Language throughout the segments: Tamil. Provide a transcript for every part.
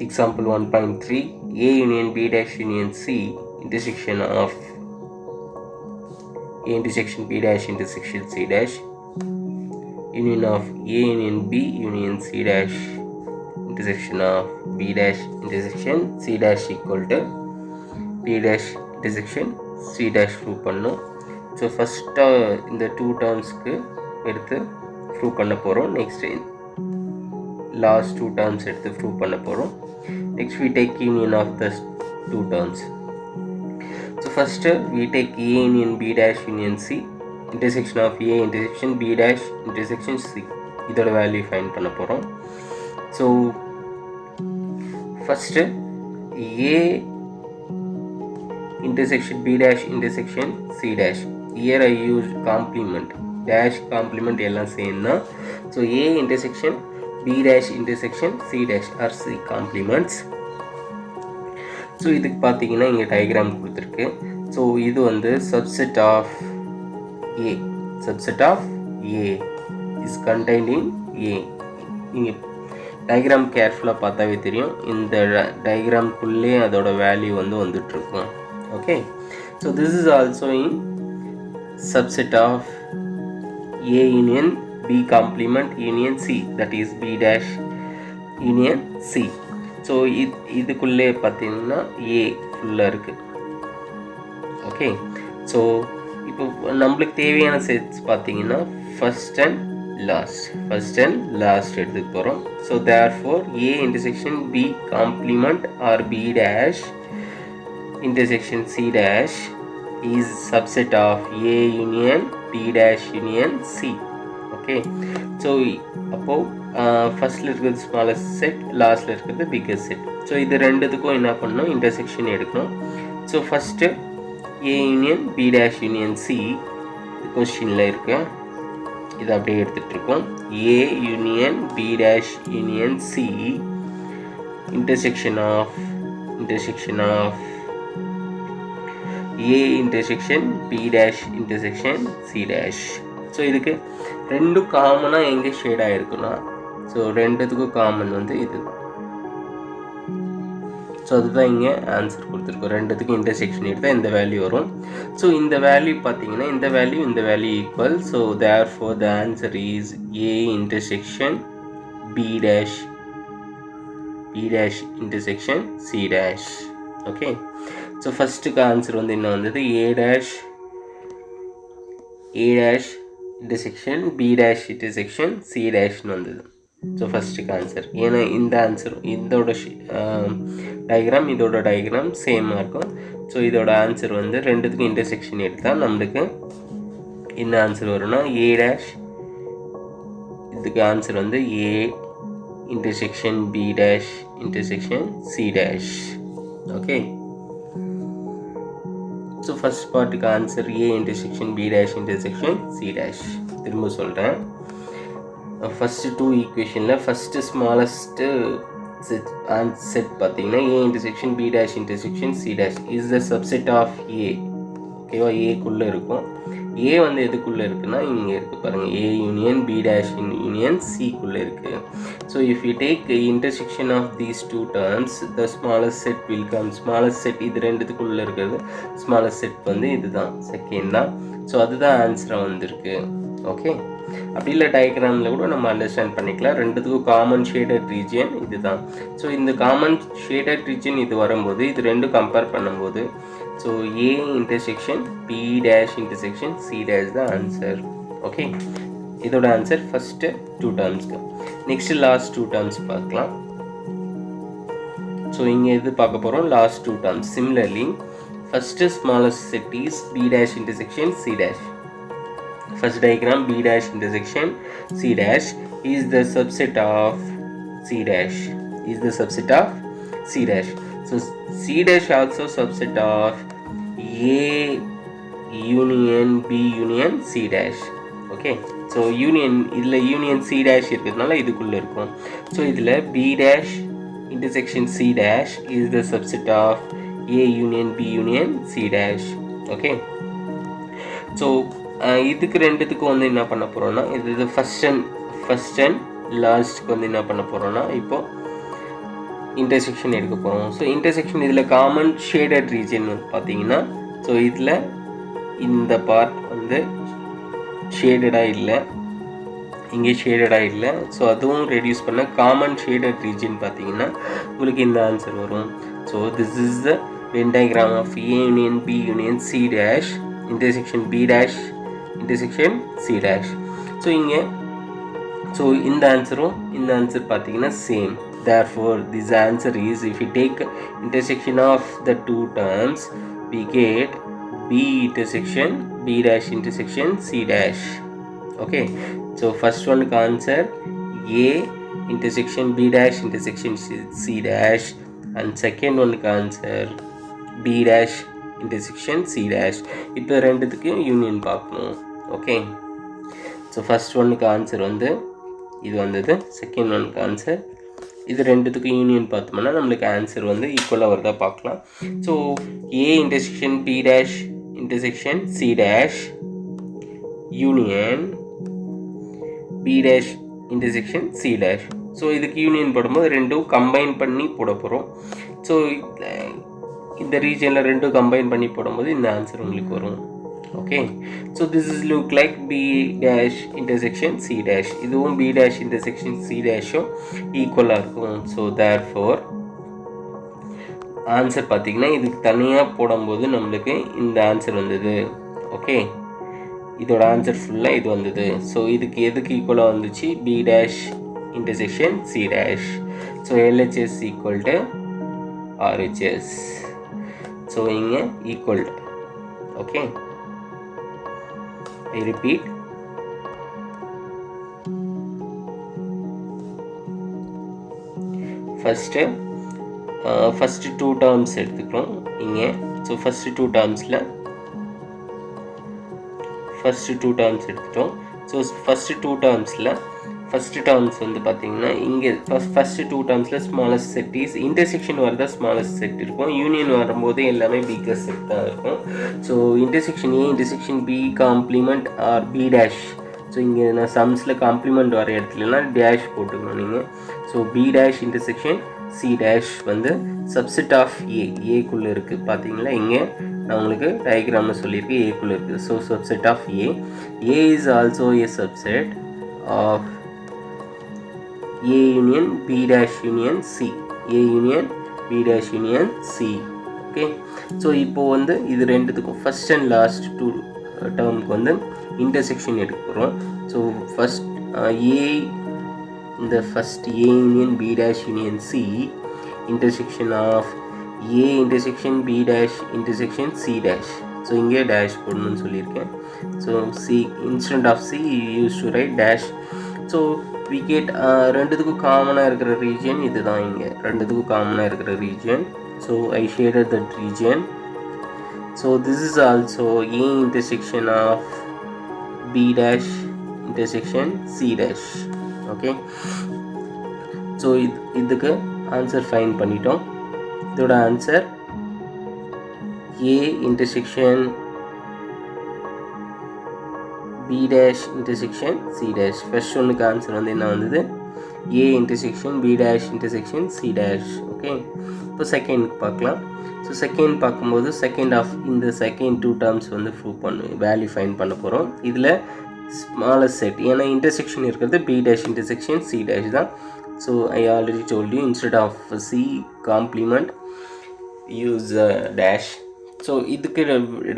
Example 1.3, A union B dash union C intersection of A intersection B dash intersection C dash union of A union B union C dash intersection of B dash intersection C dash equal to B dash intersection C dash prove பண்ணும். ஸோ ஃபஸ்ட்டாக இந்த டூ டேர்ம்ஸ்க்கு எடுத்து ப்ரூவ் பண்ண போகிறோம். நெக்ஸ்ட் லாஸ்ட் டூ டேர்ம்ஸ் எடுத்து ப்ரூவ் பண்ண போகிறோம். Next we take union of the two terms. So first we take A union B dash union C intersection of A intersection B dash intersection C. இதோட வேல்யூ ஃபைண்ட் பண்ண போகிறோம். So first A intersection B dash intersection C dash. Here I used complement, dash complement எல்லாம் சேம் தான். So A intersection B dash intersection C dash are C complements. So இதுக்கு பார்த்தீங்கன்னா இங்கே டயக்ராம் கொடுத்துருக்கு. ஸோ இது வந்து subset of A, subset of A is contained in A. நீங்கள் டயக்ராம் கேர்ஃபுல்லாக பார்த்தாவே தெரியும், இந்த டயக்ராம்குள்ளே அதோட வேல்யூ வந்து வந்துட்டுருக்கும். Okay, so this is also in subset of A union B complement union C, that is B dash union C. So இதுக்குள்ளே பார்த்தீங்கன்னா A ஃபுல்லாக இருக்குது. ஓகே, ஸோ இப்போ நம்மளுக்கு தேவையான செட்ஸ் பார்த்தீங்கன்னா ஃபஸ்ட் அண்ட் லாஸ்ட் எடுத்துக்க போகிறோம். So therefore A intersection B complement or B dash intersection C dash is subset of A union B dash union C. Okay, so அப்போது ஃபஸ்ட்டில் இருக்கிறது ஸ்மாலஸ்ட் செட், லாஸ்ட்டில் இருக்கிறது பிக்கஸ்ட் செட். ஸோ இது ரெண்டுத்துக்கும் என்ன பண்ணணும், இன்டர்செக்ஷன் எடுக்கணும். So first A union B dash union C கொஸ்டினில் இருக்கு, இது அப்படியே எடுத்துகிட்ருக்கோம். A union B dash union C intersection of A intersection B dash intersection C dash. So இதுக்கு ரெண்டும் காமனாக எங்கே ஷேட் ஆகிருக்குன்னா, ஸோ ரெண்டுத்துக்கும் காமன் வந்து இது. ஸோ அதுதான் இங்கே ஆன்சர் கொடுத்துருக்கோம். ரெண்டுத்துக்கும் இன்டர்செக்ஷன் எடுத்தால் இந்த வேல்யூ வரும். ஸோ இந்த வேல்யூ பார்த்தீங்கன்னா இந்த value equal. So therefore the answer is A intersection B dash intersection C dash. Okay, so ஃபஸ்ட்டுக்கு ஆன்சர் வந்து என்ன வந்தது, A dash intersection B dash intersection C dashன்னு வந்தது. ஸோ ஃபஸ்ட்டுக்கு ஆன்சர், ஏன்னா இந்த ஆன்சர் இதோட டயக்ராம் இதோட டயக்ராம் சேமாக இருக்கும். ஸோ இதோட ஆன்சர் வந்து ரெண்டுத்துக்கும் இன்டர்செக்ஷன் எடுத்தால் நம்மளுக்கு என்ன ஆன்சர் வரும்னா A dash, இதுக்கு ஆன்சர் வந்து A intersection B dash intersection C dash. Okay, so first பார்ட்டுக்கு answer A intersection B dash intersection C dash. திரும்ப சொல்கிறேன், ஃபஸ்ட்டு டூ ஈக்குவேஷனில் ஃபஸ்ட்டு ஸ்மாலஸ்ட்டு செட் பார்த்தீங்கன்னா A intersection B dash intersection C dash is the subset of A. ஓகேவா, ஏக்குள்ளே இருக்கும். A வந்து எதுக்குள்ளே இருக்குன்னா இங்கே இருக்குது பாருங்கள், A union B dash union Cக்குள்ளே இருக்குது. So if you take intersection of these two terms the smallest set will come. Smallest set இது ரெண்டுத்துக்குள்ளே இருக்கிறது, ஸ்மாலஸ்ட் செட் வந்து இதுதான், செகண்ட் தான். ஸோ அதுதான் ஆன்சராக வந்திருக்கு. ஓகே, அப்படி இல்லை டயக்ராமில் கூட நம்ம அண்டர்ஸ்டாண்ட் பண்ணிக்கலாம். ரெண்டுத்துக்கும் காமன் ஷேடட் ரீஜியன் இது தான். ஸோ இந்த காமன் ஷேடட் ரீஜியன் இது வரும்போது இது ரெண்டும் கம்பேர் பண்ணும்போது so A intersection B dash intersection C dash தான் ஆன்சர். ஓகே, இதோட ஆன்சர் ஃபஸ்ட்டு டூ டேர்ம்ஸ்க்கு. நெக்ஸ்ட்டு லாஸ்ட் டூ டேர்ம்ஸ் பார்க்கலாம். ஸோ இங்கே இது பார்க்க போகிறோம் last two terms. Similarly first smallest set is B dash intersection C dash. First diagram B dash intersection C dash is the subset of C dash. So C dash also subset of A union B union C dash. Okay, so union இதில் union C dash இருக்கிறதுனால இதுக்குள்ளே இருக்கும். ஸோ இதில் B dash intersection C dash is the subset of A union B union C dash. Okay, so இதுக்கு ரெண்டுத்துக்கும் வந்து என்ன பண்ண போகிறோன்னா, இது ஃபஸ்ட் அண்ட் லாஸ்ட்டுக்கு வந்து என்ன பண்ண போகிறோன்னா, இப்போது இன்டர்செக்ஷன் எடுக்க போகிறோம். ஸோ இன்டர்செக்ஷன் இதில் காமன் ஷேடட் ரீஜன் வந்து பார்த்தீங்கன்னா, ஸோ இதில் இந்த பார்ட் வந்து ஷேடடாக இல்லை, இங்கே ஷேடடாக இல்லை. ஸோ அதுவும் ரெடியூஸ் பண்ண காமன் ஷேடட் ரீஜன் பார்த்தீங்கன்னா உங்களுக்கு இந்த ஆன்சர் வரும். So this is the Venn diagram of A union B union C dash intersection B dash intersection C dash. So இங்கே ஸோ இந்த ஆன்சர் பார்த்தீங்கன்னா same. Therefore this answer is, if you take intersection of the two terms, we get B intersection B dash intersection C dash. Okay, so first one answer A intersection B dash intersection C dash, and second one answer B dash intersection C dash. இப்போ ரெண்டுத்துக்கும் யூனியன் பார்க்கணும். ஓகே, ஸோ ஃபர்ஸ்ட் ஒன்னுக்கு ஆன்சர் வந்து இது வந்தது, செகண்ட் ஒன்னுக்கு ஆன்சர் இது, ரெண்டுத்துக்கும் யூனியன் பார்த்தோம்னா நம்மளுக்கு ஆன்சர் வந்து ஈக்குவலாக வருதா பார்க்கலாம். So A intersection B dash intersection C dash union B dash intersection C dash. So இதுக்கு யூனியன் போடும்போது ரெண்டும் கம்பைன் பண்ணி போட போகிறோம். ஸோ இந்த ரீஜனில் ரெண்டும் கம்பைன் பண்ணி போடும்போது இந்த ஆன்சர் உங்களுக்கு வரும். Okay, so this is look like B dash intersection C dash. இதுவும் B dash intersection C dashும் ஈக்குவலாக இருக்கும். ஸோ தேர்ஃபோர் ஆன்சர் பார்த்தீங்கன்னா இதுக்கு தனியாக போடும்போது நம்மளுக்கு இந்த ஆன்சர் வந்தது. ஓகே, இதோட ஆன்சர் ஃபுல்லாக இது வந்தது. ஸோ இதுக்கு எதுக்கு ஈக்குவலாக வந்துச்சு? B dash intersection C dash. So LHS equal to RHS. So இங்கே equal. Okay, I repeat, first two terms எடுத்துக்கிறோம் இங்கே. ஸோ ஃபஸ்ட்டு டூ டேர்ம்ஸ் எடுத்துட்டோம். ஸோ ஃபஸ்ட்டு டேர்ம்ஸ் வந்து பார்த்தீங்கன்னா இங்கே ஃபஸ்ட்டு டூ டேர்ம்ஸில் ஸ்மாலஸ்ட் செட் இஸ், இன்டர்செக்ஷன் வரதா ஸ்மாலஸ்ட் செட் இருக்கும், யூனியன் வரும்போது எல்லாமே பிக்கஸ்ட் செட் தான் இருக்கும். So intersection A intersection B complement or B dash. So இங்கே நான் சம்ஸில் காம்ப்ளிமெண்ட் வர இடத்துலலாம் டேஷ் போட்டுக்கணும் நீங்கள். So B dash intersection C dash வந்து சப்செட் ஆஃப் ஏக்குள்ளே இருக்குது. பார்த்தீங்களா, இங்கே நான் உங்களுக்கு டயக்ராமில் சொல்லியிருக்கேன் ஏக்குள்ளே இருக்குது. So subset of A is also a subset of A union B dash union C. A union B dash union C. Okay, so இப்போது வந்து இது ரெண்டுத்துக்கும் ஃபஸ்ட் அண்ட் லாஸ்ட் டூ டேர்முக்கு வந்து இன்டர்செக்ஷன் எடுக்கிறோம். ஸோ ஃபஸ்ட் இந்த first A union B dash union C intersection of A intersection B dash intersection C dash. So இங்கே டேஷ் போடணும்னு சொல்லியிருக்கேன். So C instead of C you used to write dash. So we get ரெண்டுத்துக்கும் காமனாக இருக்கிற ரீஜன் இது தான். இங்கே ரெண்டுத்துக்கும் காமனாக இருக்கிற region. So I shaded that region. So this is also A intersection of B dash intersection C dash. Okay, so இதுக்கு ஆன்சர் ஃபைன் பண்ணிட்டோம். இதோட answer A intersection B dash intersection C dash. First ஒன்றுக்கு ஆன்சர் வந்து என்ன வந்தது? A intersection B dash intersection C dash. Okay, இப்போ செகண்ட் பார்க்கலாம். ஸோ செகண்ட் பார்க்கும்போது செகண்ட் ஆஃப் இந்த செகண்ட் டூ டேர்ம்ஸ் வந்து ப்ரூவ் வேல்யூ ஃபைன் பண்ண போகிறோம். இதில் ஸ்மாலஸ்ட் செட், ஏன்னா இன்டர்செக்ஷன் இருக்கிறது B dash intersection C dash தான். So I already told you, instead of C complement use dash. So இதுக்கு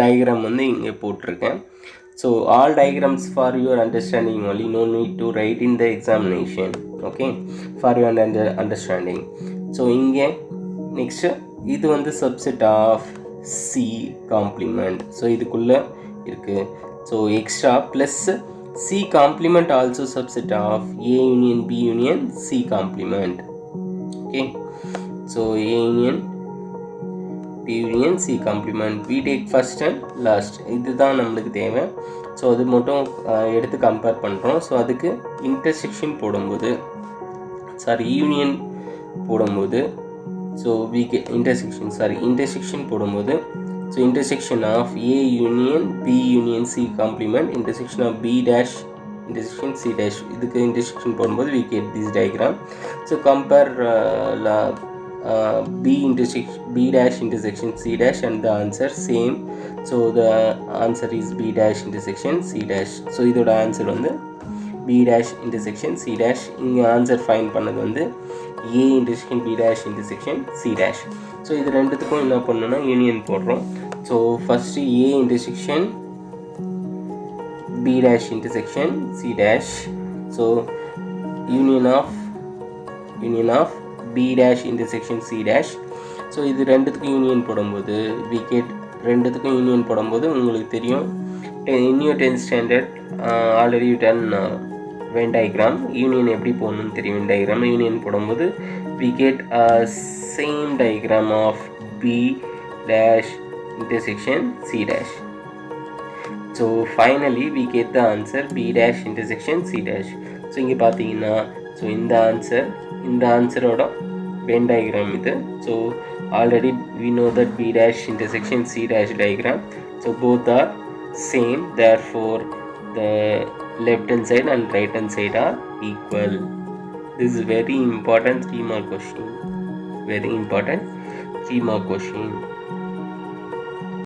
டயக்ராம் வந்து இங்கே போட்டிருக்கேன். So all diagrams for your understanding only, no need to write in the examination. Okay, for your understanding. So இங்கே நெக்ஸ்ட்டு இது வந்து subset of C complement. So இதுக்குள்ளே இருக்குது. So extra plus C complement also subset of A union B union C complement. Okay, so A union B union C complement. We take first and last. இதுதான் நம்மளுக்கு தேவை. ஸோ அது மட்டும் எடுத்து கம்பேர் பண்ணுறோம். ஸோ அதுக்கு இன்டர்செக்ஷன் போடும்போது யூனியன் போடும்போது ஸோ இன்டர்செக்ஷன் போடும்போது so intersection of A union B union C complement intersection of B dash intersection C dash. இதுக்கு இன்டர்செக்ஷன் போடும்போது we get this diagram. So compare B dash intersection C dash and the answer same. So the answer is B dash intersection C dash. So இதோட ஆன்சர் வந்து B dash intersection C dash. இங்கே ஆன்சர் ஃபைண்ட் பண்ணது வந்து A intersection B dash intersection C dash. So இது ரெண்டுத்துக்கும் என்ன பண்ணணும்னா யூனியன் போடுறோம். So first A intersection B dash intersection C dash. So union of B dash intersection C dash. So இது ரெண்டுத்துக்கும் யூனியன் போடும்போது we get ரெண்டுத்துக்கும் யூனியன் போடும்போது உங்களுக்கு தெரியும் in your 10th standard already you done Venn diagram. Union எப்படி போடணும்னு தெரியும். Venn diagram யூனியன் போடும்போது we get a same diagram of B dash intersection C dash. So finally we get the answer B dash intersection C dash. So இங்கே பார்த்தீங்கன்னா ஸோ இந்த ஆன்சரோட Venn diagram இது. So already we know that B dash intersection C dash diagram. So both are same, therefore the left hand side and right hand side are equal. This is very important 3 mark question. Very important 3 mark question.